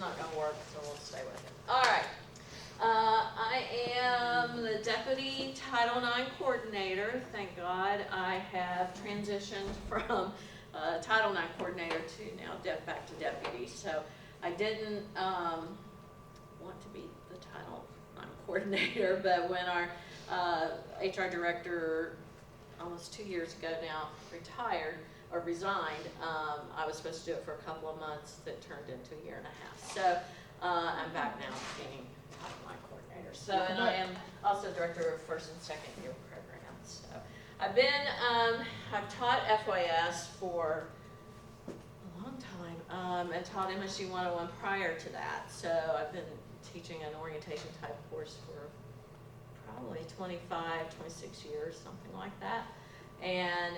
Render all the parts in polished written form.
not going to work, so we'll stay with it. All right. I am the Deputy Title IX Coordinator. Thank God I have transitioned from Title IX Coordinator to now back to Deputy. So I didn't want to be the Title IX Coordinator, but when our HR Director almost 2 years ago now retired or resigned, I was supposed to do it for a couple of months. That turned into a year and a half. So I'm back now being Title IX Coordinator. So, and I am also Director of first and second year programs. So I've taught FYS for a long time, and taught MSU 101 prior to that. So I've been teaching an orientation type course for probably 25, 26 years, something like that. And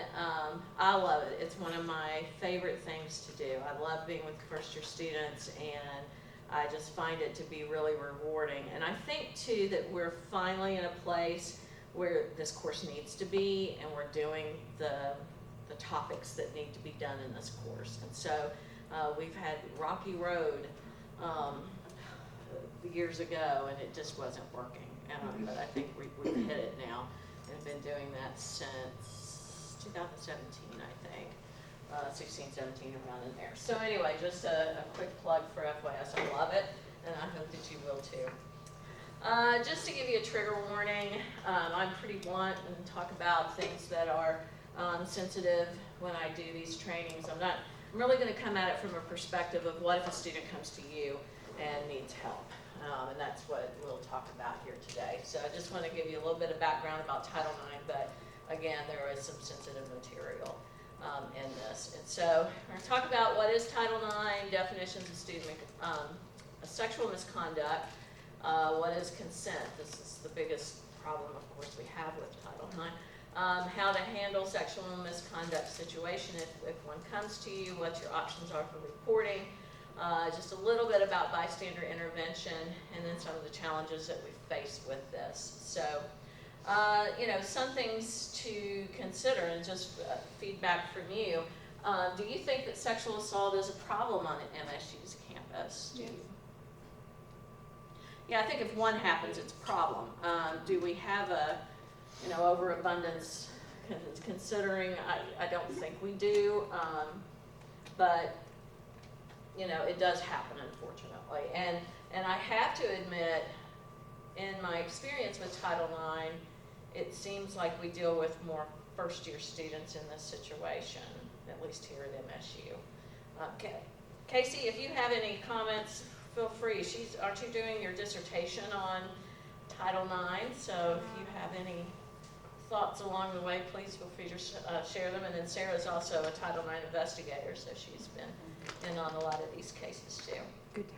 I love it. It's one of my favorite things to do. I love being with first year students, and I just find it to be really rewarding. And I think too that we're finally in a place where this course needs to be, and we're doing the topics that need to be done in this course. And so we've had rocky road years ago, and it just wasn't working. But I think we've hit it now, and been doing that since 2017, I think. 16, 17, around in there. So anyway, just a quick plug for FYS. I love it, and I hope that you will too. Just to give you a trigger warning, I'm pretty blunt and talk about things that are sensitive when I do these trainings. I'm really going to come at it from a perspective of what if a student comes to you and needs help. And that's what we'll talk about here today. So I just want to give you a little bit of background about Title IX, but again, there is some sensitive material in this. And so we're going to talk about what is Title IX, definitions of student sexual misconduct, what is consent. This is the biggest problem, of course, we have with Title IX. How to handle sexual misconduct situation if one comes to you, what your options are for reporting, just a little bit about bystander intervention, and then some of the challenges that we've faced with this. So, some things to consider, and just feedback from you. Do you think that sexual assault is a problem on MSU's campus? Yes. Yeah, I think if one happens, it's a problem. Do we have a, overabundance? Considering, I don't think we do, but it does happen, unfortunately. And I have to admit, in my experience with Title IX, it seems like we deal with more first-year students in this situation, at least here at MSU. Casey, if you have any comments, feel free. Aren't you doing your dissertation on Title IX? So if you have any thoughts along the way, please feel free to share them. And then Sarah's also a Title IX investigator, so she's been in on a lot of these cases too. Good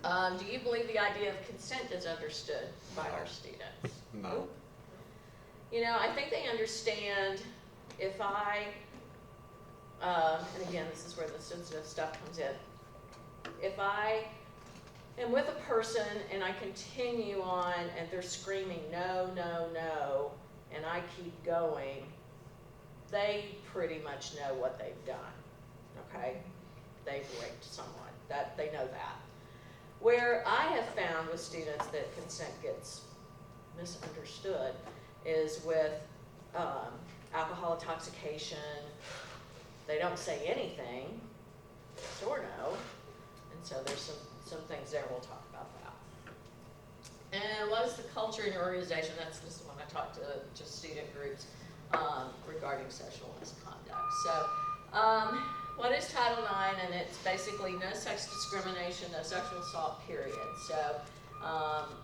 times. Do you believe the idea of consent is understood by our students? No. I think they understand if and again, this is where the sensitive stuff comes in. If I am with a person and I continue on and they're screaming, no, no, no, and I keep going, they pretty much know what they've done, okay? They've raped someone, they know that. Where I have found with students that consent gets misunderstood is with alcohol intoxication. They don't say anything, sure no, and so there's some things there we'll talk about that. And what is the culture in your organization? That's just when I talk to student groups regarding sexual misconduct. So what is Title IX? And it's basically no sex discrimination, no sexual assault, period. So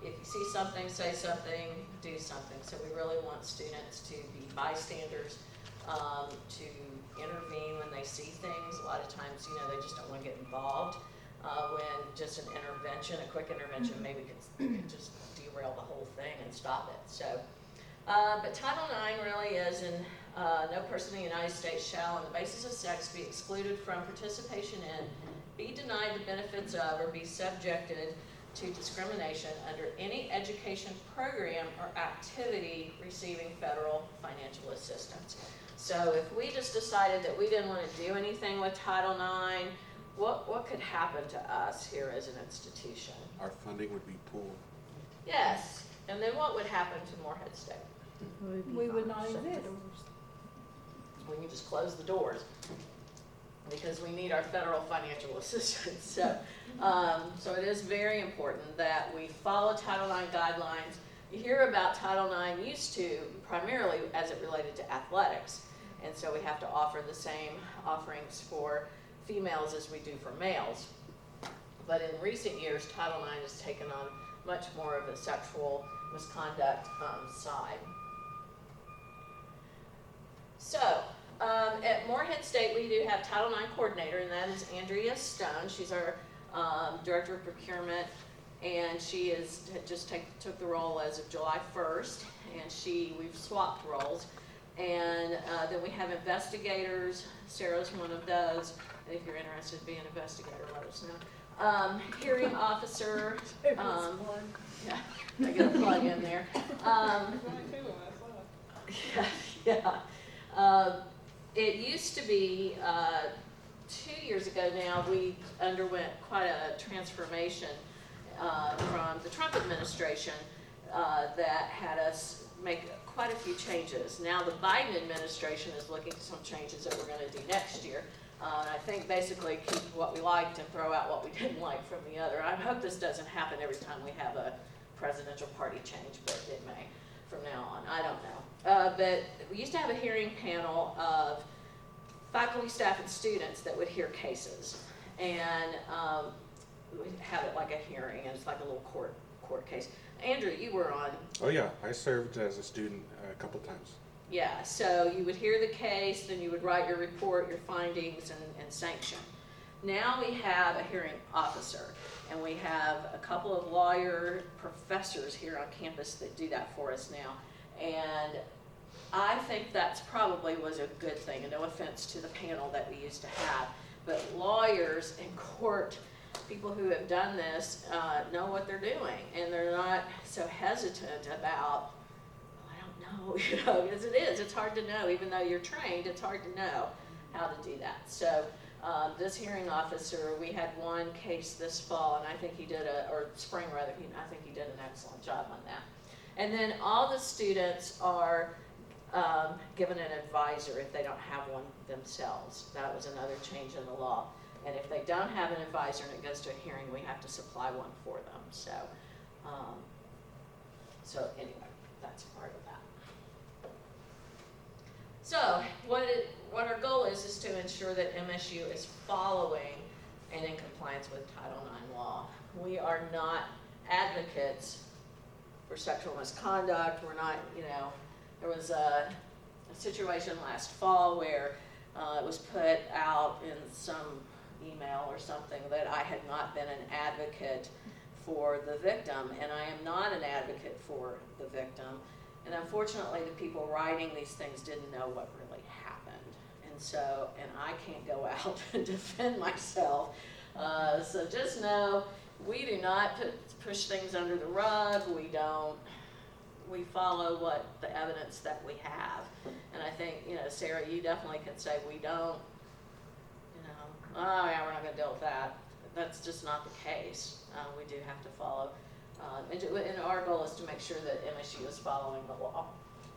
if you see something, say something, do something. So we really want students to be bystanders, to intervene when they see things. A lot of times, they just don't want to get involved. When just an intervention, a quick intervention, maybe could just derail the whole thing and stop it. So, but Title IX really is, no person in the United States shall, on the basis of sex, be excluded from participation in, be denied the benefits of, or be subjected to discrimination under any education program or activity receiving federal financial assistance. So if we just decided that we didn't want to do anything with Title IX, what could happen to us here as an institution? Our funding would be poor. Yes, and then what would happen to Morehead State? We would not exist. We can just close the doors because we need our federal financial assistance. So, so it is very important that we follow Title IX guidelines. You hear about Title IX used to primarily as it related to athletics, and so we have to offer the same offerings for females as we do for males. But in recent years, Title IX has taken on much more of a sexual misconduct side. So, at Morehead State, we do have Title IX coordinator, and that is Andrea Stone. She's our director of procurement, and she had just took the role as of July 1st, and we've swapped roles. And then we have investigators. Sarah's one of those, and if you're interested in being an investigator, let us know. Hearing officer, yeah, I get a plug in there. Yeah. It used to be, 2 years ago now, we underwent quite a transformation from the Trump administration that had us make quite a few changes. Now the Biden administration is looking at some changes that we're going to do next year. I think basically keep what we liked and throw out what we didn't like from the other. I hope this doesn't happen every time we have a presidential party change, but it may from now on. I don't know. But we used to have a hearing panel of faculty, staff, and students that would hear cases. And we'd have it like a hearing, and it's like a little court case. Andrew, you were on. Oh yeah, I served as a student a couple times. Yeah, so you would hear the case, then you would write your report, your findings, and sanction. Now we have a hearing officer, and we have a couple of lawyer professors here on campus that do that for us now. And I think that's probably was a good thing, and no offense to the panel that we used to have, but lawyers in court, people who have done this, know what they're doing, and they're not so hesitant about, because it is. It's hard to know. Even though you're trained, it's hard to know how to do that. So this hearing officer, we had one case this fall, and I think he did or spring rather, I think he did an excellent job on that. And then all the students are given an advisor if they don't have one themselves. That was another change in the law. And if they don't have an advisor and it goes to a hearing, we have to supply one for them. So, so anyway, that's part of that. So what our goal is to ensure that MSU is following and in compliance with Title IX law. We are not advocates for sexual misconduct. We're not, there was a situation last fall where it was put out in some email or something that I had not been an advocate for the victim, and I am not an advocate for the victim. And unfortunately, the people writing these things didn't know what really happened. And so, and I can't go out and defend myself. So just know, we do not push things under the rug. We follow what the evidence that we have. And I think, Sarah, you definitely can say we don't, oh yeah, we're not gonna deal with that. That's just not the case. We do have to follow. And our goal is to make sure that MSU is following the law.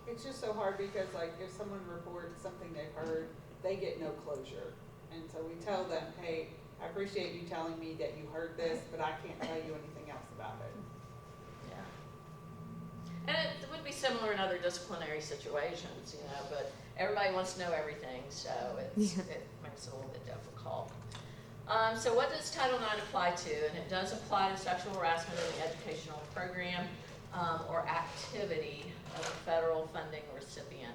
It's just so hard because, like, if someone reports something they've heard, they get no closure. And so we tell them, hey, I appreciate you telling me that you heard this, but I can't tell you anything else about it. Yeah. And it would be similar in other disciplinary situations, but everybody wants to know everything, so it makes it a little bit difficult. So what does Title IX apply to? And it does apply to sexual harassment in the educational program or activity of a federal funding recipient.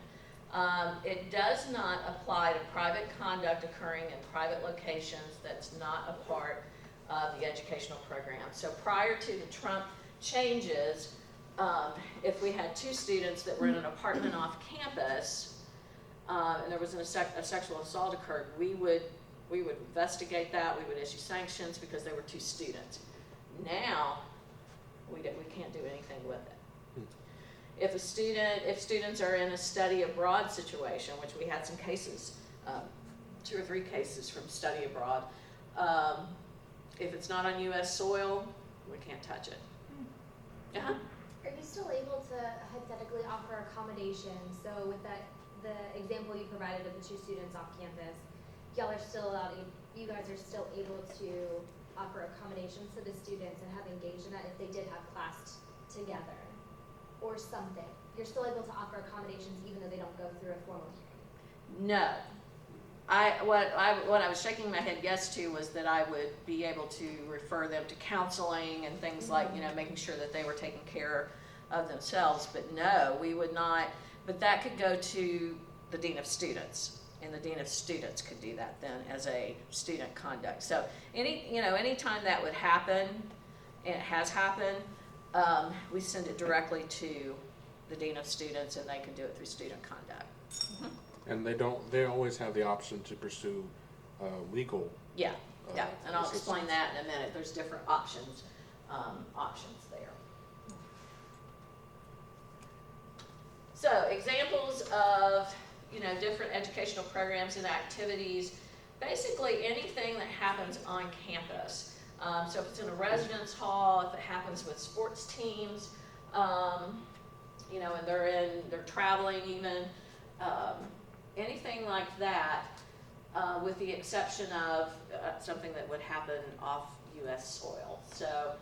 It does not apply to private conduct occurring in private locations that's not a part of the educational program. So prior to the Trump changes, if we had two students that were in an apartment off campus and there was a sexual assault occurred, we would investigate that, we would issue sanctions because they were two students. Now, we can't do anything with it. If students are in a study abroad situation, which we had some cases, 2 or 3 cases from study abroad, If it's not on US soil, we can't touch it. Uh-huh. Are you still able to hypothetically offer accommodations? So with that, the example you provided of the 2 students off campus, y'all are still allowed, you guys are still able to offer accommodations to the students and have engaged in that if they did have class together or something? You're still able to offer accommodations even though they don't go through a formal hearing? No. What I was shaking my head yes to was that I would be able to refer them to counseling and things like, making sure that they were taking care of themselves. But no, we would not, but that could go to the Dean of Students, and the Dean of Students could do that then as a student conduct. So anytime that would happen, and it has happened, we send it directly to the Dean of Students, and they can do it through student conduct. And they always have the option to pursue legal. Yeah, and I'll assistance. explain that in a minute. There's different options there. So examples of, different educational programs and activities, basically anything that happens on campus. So if it's in a residence hall, if it happens with sports teams, and they're traveling even, anything like that, with the exception of something that would happen off US soil. So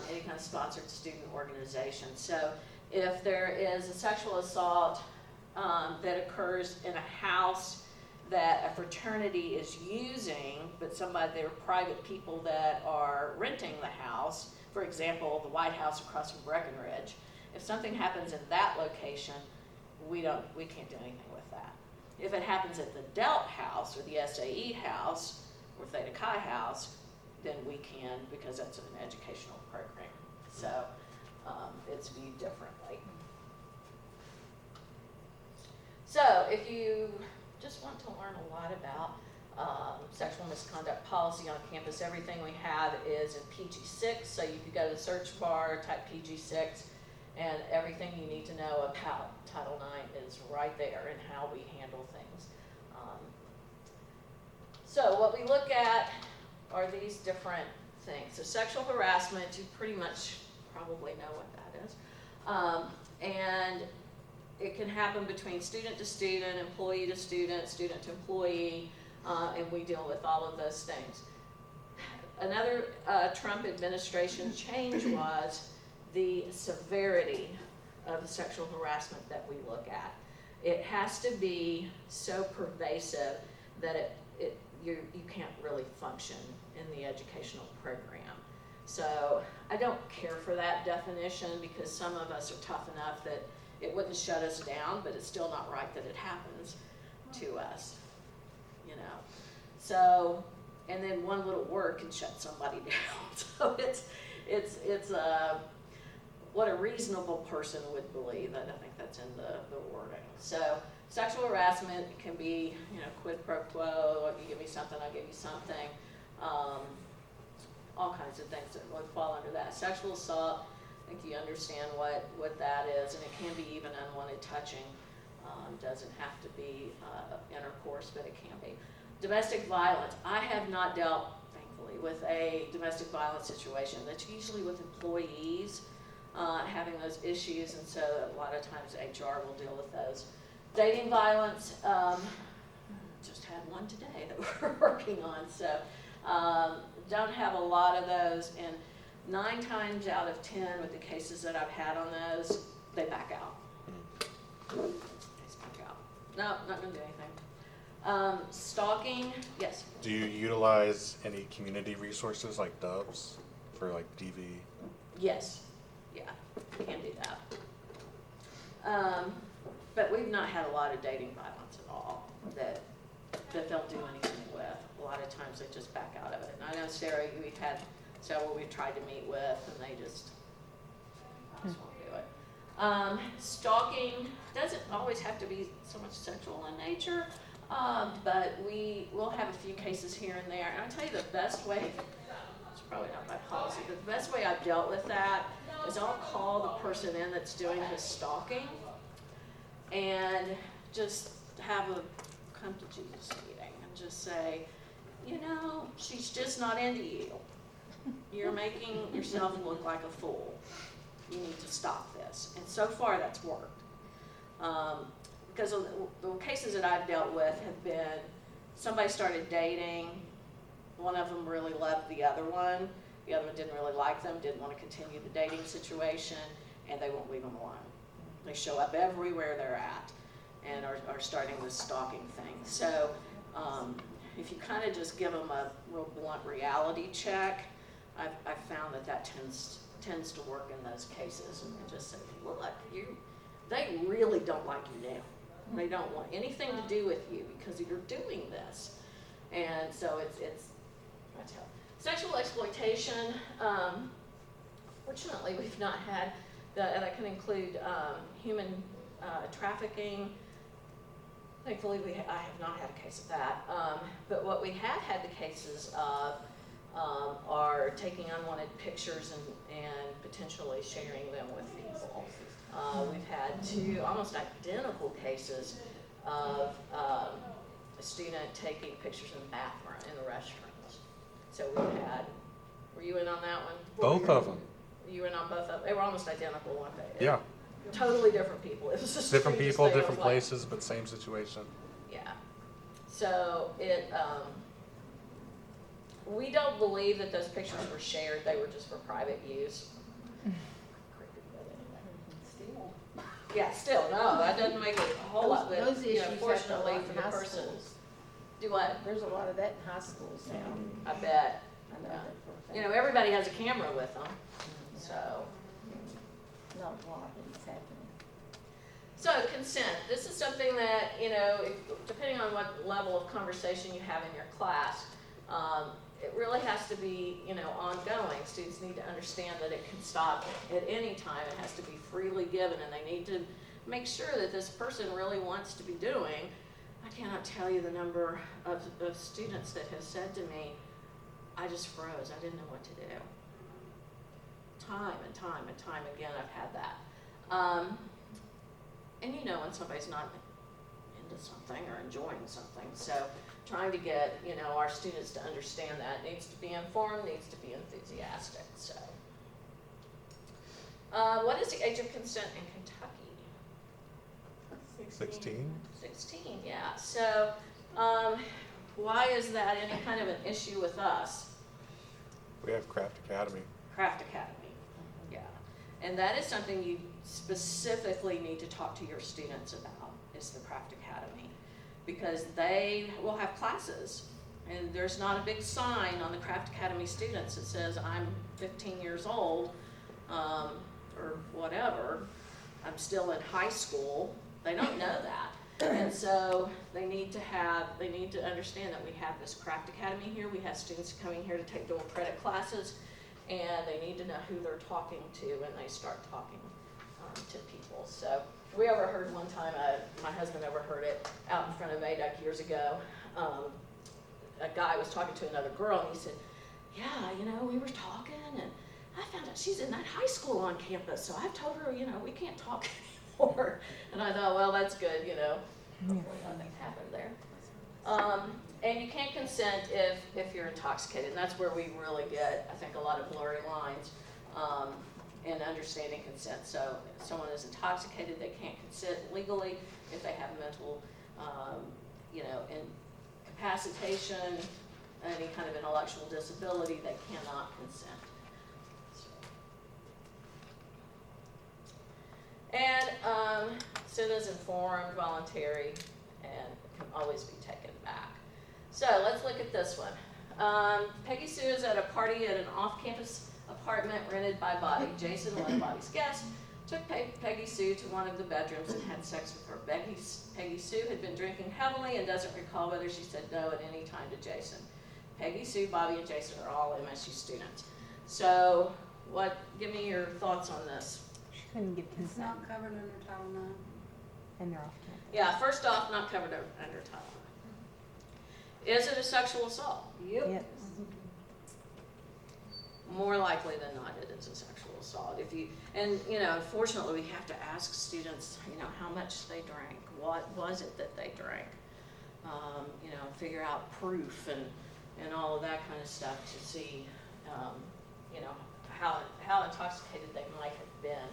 any kind of sponsored student organization. So if there is a sexual assault that occurs in a house that a fraternity is using, but they're private people that are renting the house, for example, the White House across from Breckenridge, if something happens in that location, we can't do anything with that. If it happens at the Delt house or the SAE house or Theta Chi house, then we can, because that's an educational program. So it's viewed differently. So if you just want to learn a lot about sexual misconduct policy on campus, everything we have is in PG6. So you could go to the search bar, type PG6, and everything you need to know about Title IX is right there and how we handle things. So what we look at are these different things. So sexual harassment, you pretty much probably know what that is. And it can happen between student to student, employee to student, student to employee, and we deal with all of those things. Another Trump administration change was the severity of the sexual harassment that we look at. It has to be so pervasive that you can't really function in the educational program. So I don't care for that definition because some of us are tough enough that it wouldn't shut us down, but it's still not right that it happens to us, So, and then one little word can shut somebody down. So it's what a reasonable person would believe, and I think that's in the wording. So sexual harassment can be, quid pro quo, you give me something, I'll give you something, all kinds of things that would fall under that. Sexual assault, I think you understand what that is, and it can be even unwanted touching. Doesn't have to be intercourse, but it can be. Domestic violence, I have not dealt, thankfully, with a domestic violence situation. That's usually with employees having those issues, and so a lot of times HR will deal with those. Dating violence, just had one today that we're working on, so don't have a lot of those, and 9 times out of 10 with the cases that I've had on those, they back out. They back out. No, not gonna do anything. Stalking, yes? Do you utilize any community resources like Doves for like DV? Yes, yeah, can do that. But we've not had a lot of dating violence at all that they'll do anything with. A lot of times they just back out of it. And I know Sarah, we've had several we've tried to meet with, and they just won't do it. Stalking doesn't always have to be so much sexual in nature, but we will have a few cases here and there. And I'll tell you the best way, it's probably not my policy, but the best way I've dealt with that is I'll call the person in that's doing the stalking and just have a come to Jesus meeting and just say, you know, she's just not into you. You're making yourself look like a fool. You need to stop this. And so far, that's worked. Because of the cases that I've dealt with have been, somebody started dating, one of them really loved the other one didn't really like them, didn't want to continue the dating situation, and they won't leave them alone. They show up everywhere they're at and are starting this stalking thing. So if you kind of just give them a real blunt reality check, I've found that tends to work in those cases, and just say, look, they really don't like you now. They don't want anything to do with you because you're doing this. And so it's I tell. Sexual exploitation, fortunately we've not had, that can include human trafficking. Thankfully I have not had a case of that. But what we have had the cases of are taking unwanted pictures and potentially sharing them with people. We've had 2 almost identical cases of a student taking pictures in the bathroom, in the restrooms. So we've had, were you in on that one? Both of them. You were in on both of them? They were almost identical, weren't they? Yeah. Totally different people. It was just Different strangest people, thing. I was different like, places, but same situation. Yeah. So we don't believe that those pictures were shared. They were just for private use. Still. Yeah, still, no, that doesn't make it a whole lot, but, Those you know, issues fortunately happen a lot for in the high person. schools. Do what? There's a lot of that in high schools now. I bet. I know that for a fact. You know, everybody has a camera with them, so. Not a lot, but it's happening. So consent, this is something that, you know, depending on what level of conversation you have in your class, it really has to be, you know, ongoing. Students need to understand that it can stop at any time. It has to be freely given, and they need to make sure that this person really wants to be doing. I cannot tell you the number of students that have said to me, I just froze, I didn't know what to do. Time and time and time again, I've had that. And you know when somebody's not into something or enjoying something. So trying to get, you know, our students to understand that, needs to be informed, needs to be enthusiastic. So what is the age of consent in Kentucky? 16? 16, yeah. So why is that any kind of an issue with us? We have Craft Academy. Craft Academy, yeah. And that is something you specifically need to talk to your students about, is the Craft Academy. Because they will have classes, and there's not a big sign on the Craft Academy students that says, I'm 15 years old, or whatever, I'm still in high school. They don't know that. And so they need to understand that we have this Craft Academy here. We have students coming here to take dual credit classes, and they need to know who they're talking to when they start talking to people. So we overheard one time, my husband overheard it out in front of ADUC years ago. A guy was talking to another girl, and he said, yeah, you know, we were talking, and I found out she's in that high school on campus, so I've told her, you know, we can't talk anymore. And I thought, well, that's good, you know. Hopefully nothing happened there. And you can't consent if you're intoxicated, and that's where we really get, I think, a lot of blurry lines in understanding consent. So if someone is intoxicated, they can't consent legally. If they have mental, you know, incapacitation, any kind of intellectual disability, they cannot consent. And consent is informed, voluntary, and can always be taken back. So let's look at this one. Peggy Sue is at a party at an off-campus apartment rented by Bobby. Jason, one of Bobby's guests, took Peggy Sue to one of the bedrooms and had sex with her. Peggy Sue had been drinking heavily and doesn't recall whether she said no at any time to Jason. Peggy Sue, Bobby, and Jason are all MSU students. So give me your thoughts on this. She couldn't give It's consent, not covered under Title IX. and they're off campus. Yeah, first off, not covered under Title IX. Is it a sexual assault? Yes. More likely than not, it is a sexual assault. And you know, unfortunately, we have to ask students, you know, how much they drank, what was it that they drank, you know, figure out proof, and and all of that kind of stuff to see, you know, how intoxicated they might have been,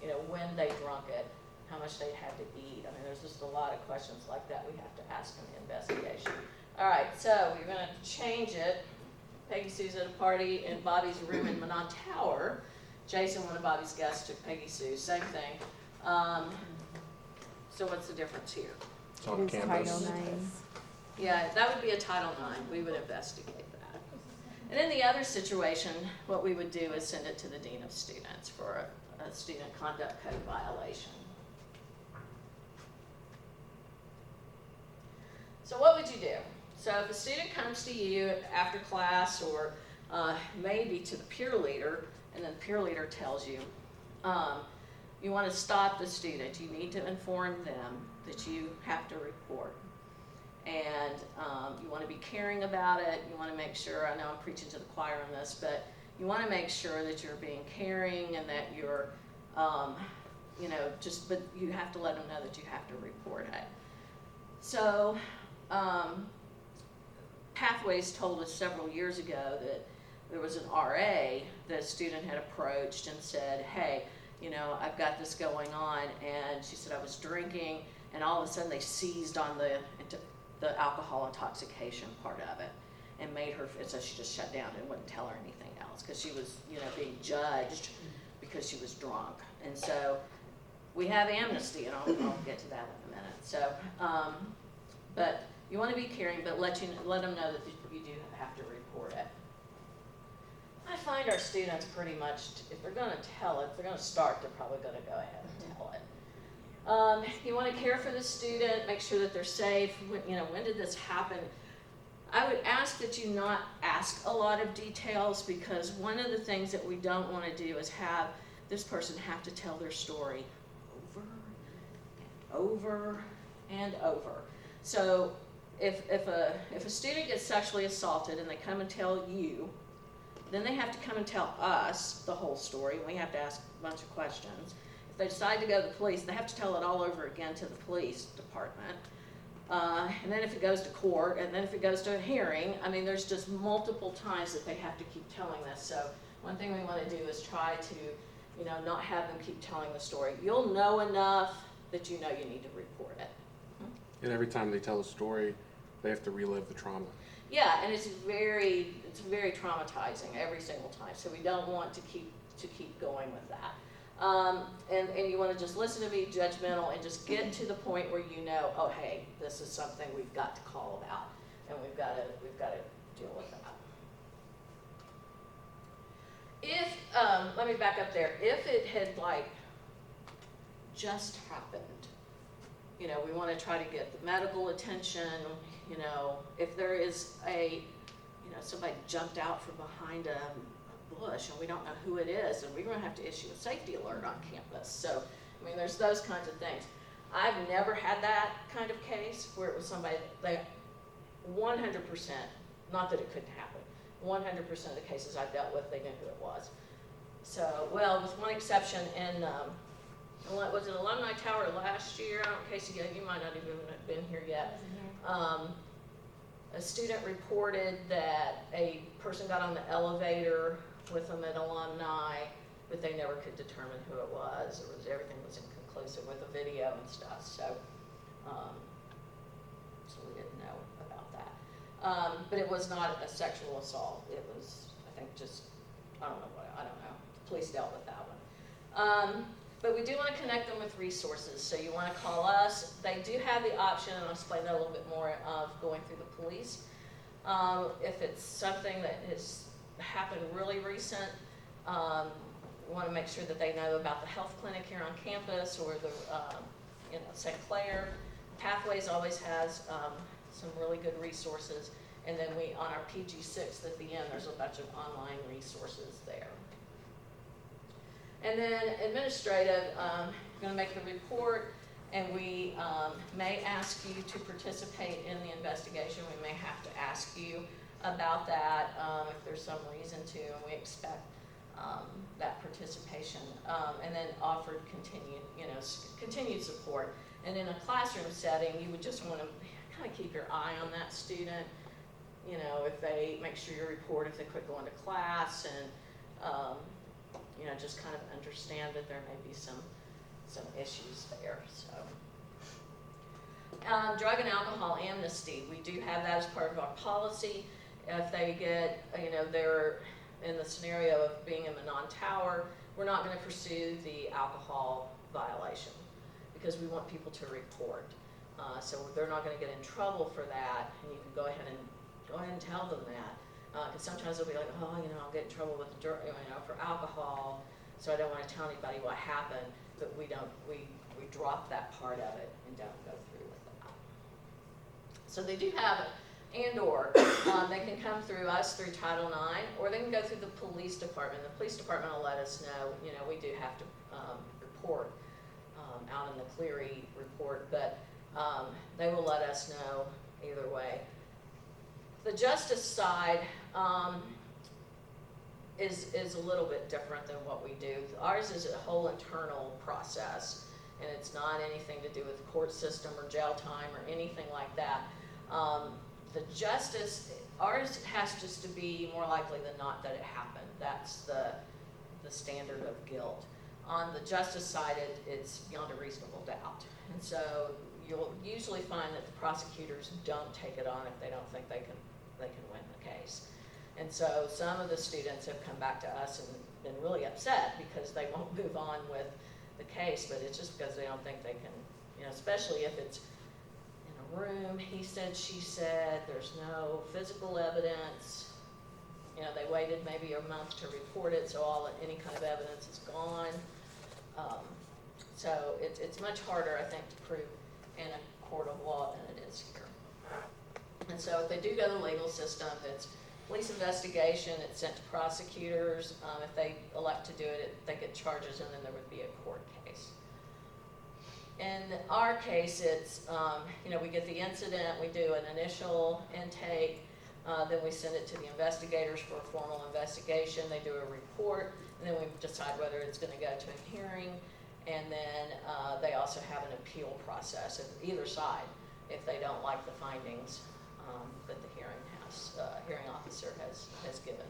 you know, when they drunk it, how much they had to eat. I mean, there's just a lot of questions like that we have to ask in the investigation. All right, so we're gonna change it. Peggy Sue's at a party in Bobby's room in Manon Tower. Jason, one of Bobby's guests, took Peggy Sue, same thing. So what's the difference here? It's on It is campus. Title IX. Yeah, that would be a Title IX. We would investigate that. And in the other situation, what we would do is send it to the Dean of Students for a student conduct code violation. So what would you do? So if a student comes to you after class or maybe to the peer leader, and then the peer leader tells you, you want to stop the student, you need to inform them that you have to report. And you want to be caring about it, you want to make sure, I know I'm preaching to the choir on this, but you want to make sure that you're being caring and that you're, you know, but you have to let them know that you have to report it. So, Pathways told us several years ago that there was an RA that a student had approached and said, hey, you know, I've got this going on, and she said I was drinking, and all of a sudden they seized on the alcohol intoxication part of it and made her, and so she just shut down and wouldn't tell her anything else because she was, you know, being judged because she was drunk. And so we have amnesty, and I'll get to that in a minute. So, but you want to be caring, but let them know that you do have to report it. I find our students pretty much, if they're going to tell it, if they're going to start, they're probably going to go ahead and tell it. You want to care for the student, make sure that they're safe. You know, when did this happen? I would ask that you not ask a lot of details, because one of the things that we don't want to do is have this person have to tell their story over and over. So if a student gets sexually assaulted and they come and tell you, then they have to come and tell us the whole story, and we have to ask a bunch of questions. If they decide to go to the police, they have to tell it all over again to the police department. And then if it goes to court, and then if it goes to a hearing, I mean, there's just multiple times that they have to keep telling this. So one thing we want to do is try to, you know, not have them keep telling the story. You'll know enough that you know you need to report it. And every time they tell a story, they have to relive the trauma. Yeah, and it's very traumatizing every single time. So we don't want to keep going with that. And you want to just listen to me, judgmental, and just get to the point where you know, oh hey, this is something we've got to call about, and we've got to deal with that. If let me back up there. If it had like just happened, you know, we want to try to get the medical attention. You know, if there is somebody jumped out from behind a bush and we don't know who it is, and we're going to have to issue a safety alert on campus. So, I mean, there's those kinds of things. I've never had that kind of case where it was somebody that 100%, not that it couldn't happen, 100% of the cases I've dealt with, they knew who it was. So, well, with one exception, in was it Alumni Tower last year? Casey, you might not even have been here yet. A student reported that a person got on the elevator with them at Alumni, but they never could determine who it was. Everything was inconclusive with the video and stuff. So, so we didn't know about that. But it was not a sexual assault. It was, I think, just I don't know. Police dealt with that one. But we do want to connect them with resources. So you want to call us. They do have the option, and I'll explain that a little bit more, of going through the police. If it's something that has happened really recent, we want to make sure that they know about the health clinic here on campus, or the St. Clair. Pathways always has some really good resources. And then on our PG6 at the end, there's a bunch of online resources there. And then administrative, we're going to make the report, and we may ask you to participate in the investigation. We may have to ask you about that if there's some reason to, and we expect that participation. And then offered continued support. And in a classroom setting, you would just want to kind of keep your eye on that student. you know, if they make sure you report if they quit going to class, and you know, just kind of understand that there may be some issues there. So, drug and alcohol amnesty, we do have that as part of our policy. If they get, you know, they're in the scenario of being in the non-tower, we're not going to pursue the alcohol violation because we want people to report. So they're not going to get in trouble for that, and you can go ahead and tell them that. Because sometimes they'll be like, oh, you know, I'll get in trouble with the you know, for alcohol, so I don't want to tell anybody what happened. But we don't, we drop that part of it and don't go through with that. So they do have it, and/or they can come through us through Title IX, or they can go through the police department. The police department will let us know. You know, we do have to report out in the Cleary report, but they will let us know either way. The justice side is a little bit different than what we do. Ours is a whole internal process, and it's not anything to do with the court system or jail time or anything like that. The justice, ours has just to be more likely than not that it happened. That's the standard of guilt. On the justice side, it's beyond a reasonable doubt. And so you'll usually find that the prosecutors don't take it on if they don't think they can win the case. And so some of the students have come back to us and been really upset because they won't move on with the case, but it's just because they don't think they can, you know, especially if it's in a room, he said, she said, there's no physical evidence. You know, they waited maybe a month to report it, so any kind of evidence is gone. So it's much harder, I think, to prove in a court of law than it is here. And so if they do go to the legal system, it's police investigation, it's sent to prosecutors. If they elect to do it, they get charges, and then there would be a court case. In our case, it's, you know, we get the incident, we do an initial intake, then we send it to the investigators for a formal investigation. They do a report, and then we decide whether it's going to go to a hearing. And then they also have an appeal process of either side if they don't like the findings that the hearing officer has given.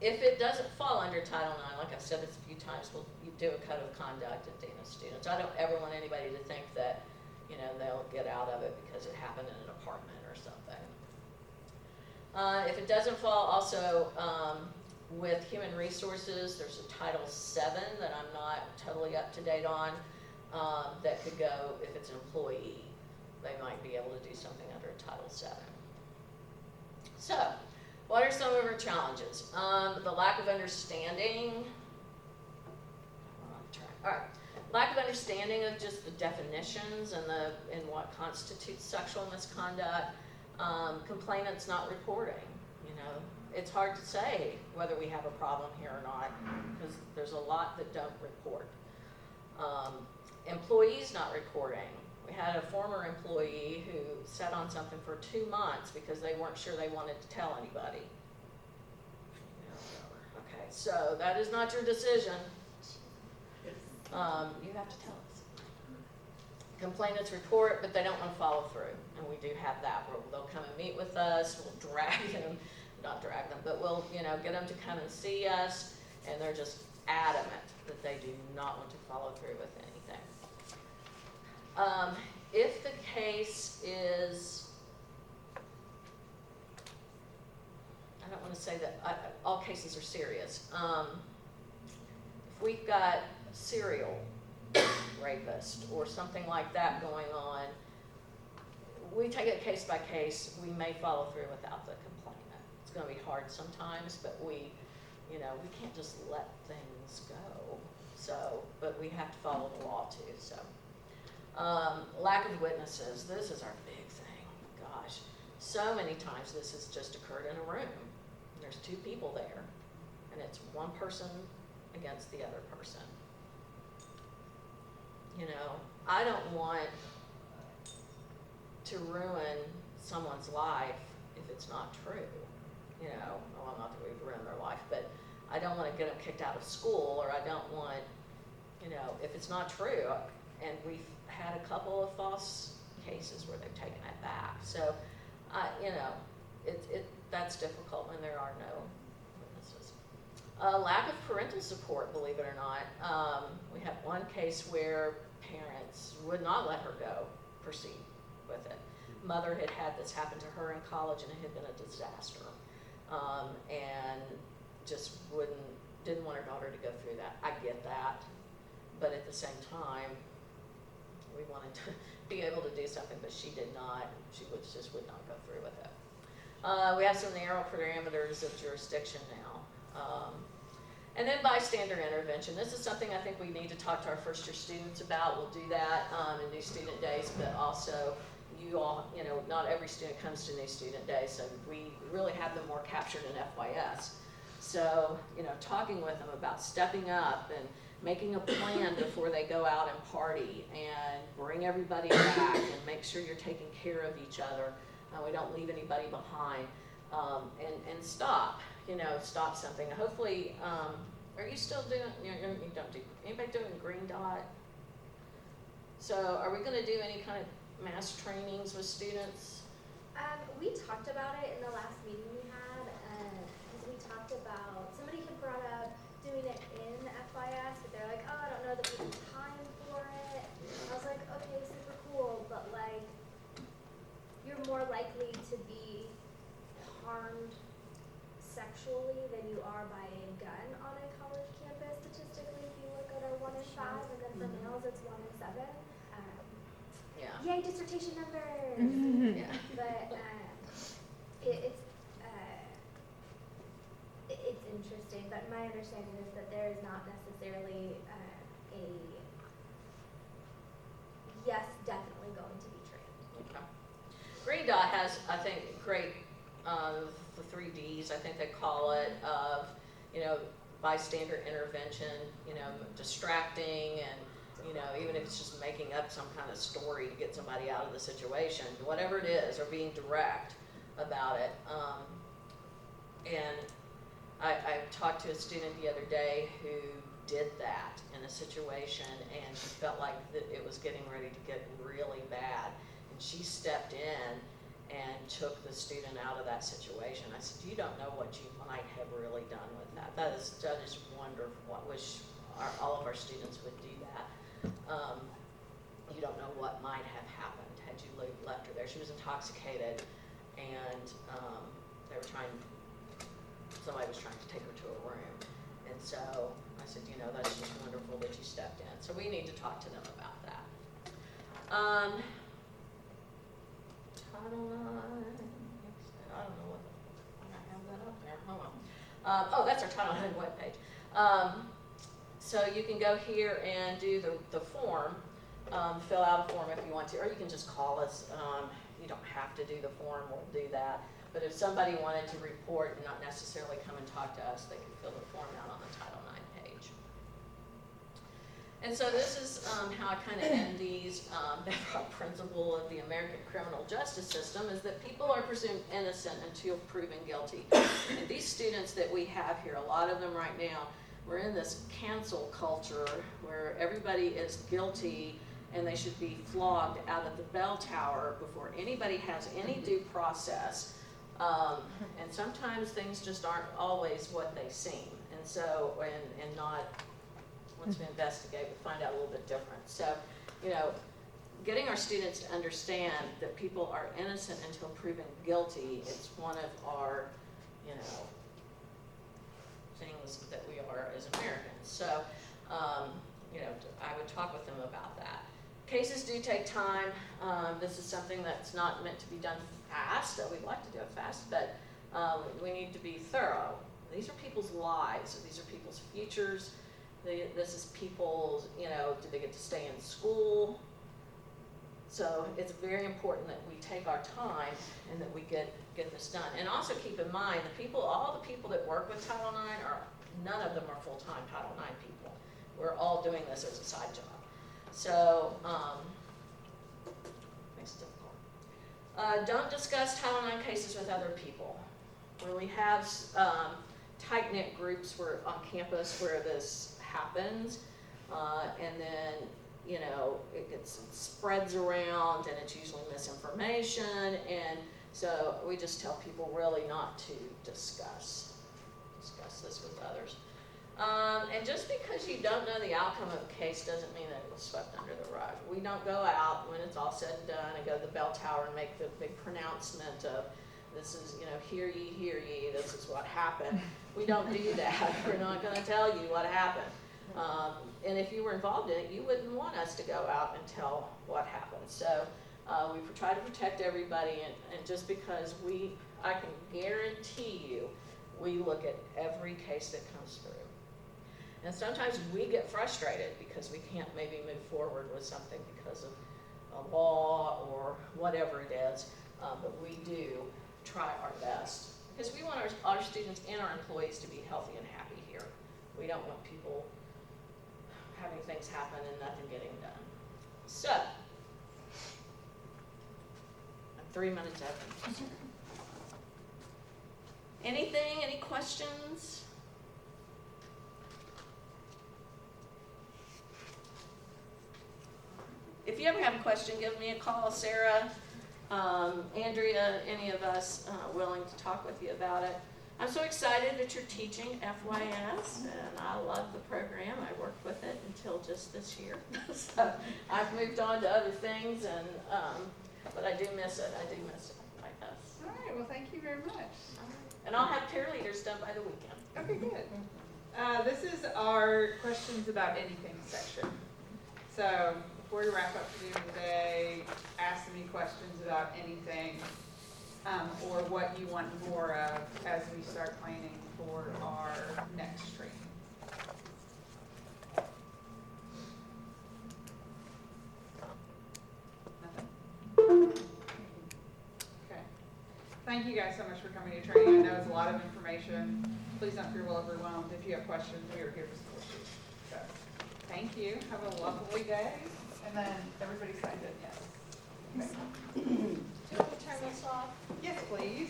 If it doesn't fall under Title IX, like I've said this a few times, you do a code of conduct at Dana students. I don't ever want anybody to think that, you know, they'll get out of it because it happened in an apartment or something. If it doesn't fall, also with human resources, there's a Title VII that I'm not totally up to date on that could go if it's an employee. They might be able to do something under a Title VII. So, what are some of our challenges? The lack of understanding. All right, lack of understanding of just the definitions and what constitutes sexual misconduct. Complainants not reporting. You know, it's hard to say whether we have a problem here or not because there's a lot that don't report. Employees not reporting. We had a former employee who sat on something for 2 months because they weren't sure they wanted to tell anybody. Okay, so that is not your decision. You have to tell us. Complainants report, but they don't want to follow through. And we do have that where they'll come and meet with us, we'll not drag them, but we'll, you know, get them to come and see us, and they're just adamant that they do not want to follow through with anything. If the case is, I don't want to say that all cases are serious. If we've got serial rapist or something like that going on, we take it case by case. We may follow through without the complainant. It's going to be hard sometimes, but we can't just let things go. So, but we have to follow the law too. So. Lack of witnesses. This is our big thing. Gosh, so many times this has just occurred in a room. There's 2 people there, and it's one person against the other person. You know, I don't want to ruin someone's life if it's not true. You know, well, not that we've ruined their life, but I don't want to get them kicked out of school, or I don't want, you know, if it's not true. And we've had a couple of false cases where they've taken it back. So That's difficult when there are no witnesses. Lack of parental support, believe it or not. We had one case where parents would not let her go proceed with it. Mother had had this happen to her in college and it had been a disaster. And just didn't want her daughter to go through that. I get that. But at the same time, we wanted to be able to do something, but she did not. She just would not go through with it. We have some narrow parameters of jurisdiction now. And then bystander intervention. This is something I think we need to talk to our first year students about. We'll do that in New Student Days, but also you all, not every student comes to New Student Day, so we really have them more captured in FYS. So, talking with them about stepping up and making a plan before they go out and party and bring everybody back and make sure you're taking care of each other. We don't leave anybody behind. And stop something. Hopefully, are you still doing, you don't do, anybody doing Green Dot? So are we gonna do any kind of mass trainings with students? We talked about it in the last meeting we had, because we talked about, somebody had brought up doing it in FYS, but they're like, oh, I don't know that we have time for it. I was like, okay, super cool, but like, you're more likely to be harmed sexually than you are by a gun on a college campus statistically, if you look at our 1 in 5, and then for males it's 1 in 7. Yeah. Yay, dissertation numbers! Yeah. But it's interesting, but my understanding is that there is not necessarily a yes, definitely going to be trained. Okay. Green Dot has, I think, great, the 3 Ds, I think they call it, of, bystander intervention, distracting and, even if it's just making up some kind of story to get somebody out of the situation, whatever it is, or being direct about it. And I talked to a student the other day who did that in a situation, and she felt like that it was getting ready to get really bad. And she stepped in and took the student out of that situation. I said, you don't know what you might have really done with that. That is wonderful. I wish all of our students would do that. You don't know what might have happened had you left her there. She was intoxicated, and somebody was trying to take her to a room. And so I said, that's just wonderful that you stepped in. So we need to talk to them about that. Title IX, I don't know I have that up there, hold on. That's our Title IX webpage. So you can go here and do the form, fill out a form if you want to, or you can just call us. You don't have to do the form, we'll do that. But if somebody wanted to report and not necessarily come and talk to us, they could fill the form out on the Title IX page. And so this is how I kind of end these. Bedrock principle of the American criminal justice system is that people are presumed innocent until proven guilty. And these students that we have here, a lot of them right now, we're in this cancel culture where everybody is guilty and they should be flogged out of the bell tower before anybody has any due process. And sometimes things just aren't always what they seem. And so, and not, once we investigate, we find out a little bit different. So, getting our students to understand that people are innocent until proven guilty, it's one of our, things that we are as Americans. So, I would talk with them about that. Cases do take time. This is something that's not meant to be done fast. We'd like to do it fast, but we need to be thorough. These are people's lives. These are people's futures. This is people's, do they get to stay in school? So it's very important that we take our time and that we get this done. And also keep in mind, all the people that work with Title IX none of them are full-time Title IX people. We're all doing this as a side job. So, makes it difficult. Don't discuss Title IX cases with other people. When we have tight-knit groups on campus where this happens, and then it spreads around, and it's usually misinformation, and So we just tell people really not to discuss this with others. And just because you don't know the outcome of a case doesn't mean that it was swept under the rug. We don't go out when it's all said and done and go to the bell tower and make the big pronouncement of, this is, hear ye, this is what happened. We don't do that. We're not gonna tell you what happened. And if you were involved in it, you wouldn't want us to go out and tell what happened. So we try to protect everybody, and just because I can guarantee you, we look at every case that comes through. And sometimes we get frustrated because we can't maybe move forward with something because of a law or whatever it is, but we do try our best because we want our students and our employees to be healthy and happy here. We don't want people having things happen and nothing getting done. So, I'm 3 minutes over. Anything, any questions? If you ever have a question, give me a call, Sarah, Andrea, any of us willing to talk with you about it. I'm so excited that you're teaching FYS, and I love the program. I worked with it until just this year. So I've moved on to other things, and but I do miss it. I do miss it, like us. All right, well, thank you very much. And I'll have cheerleaders done by the weekend. Okay, good. This is our questions about anything section. So before we wrap up for today, ask me questions about anything, or what you want more of as we start planning for our next training. Nothing? Okay. Thank you guys so much for coming to training. I know it's a lot of information. Please don't feel overwhelmed. If you have questions, we are here to support you. So, thank you. Have a lovely day. And then everybody signed in, yes. Okay. Do you want to turn this off? Yes, please.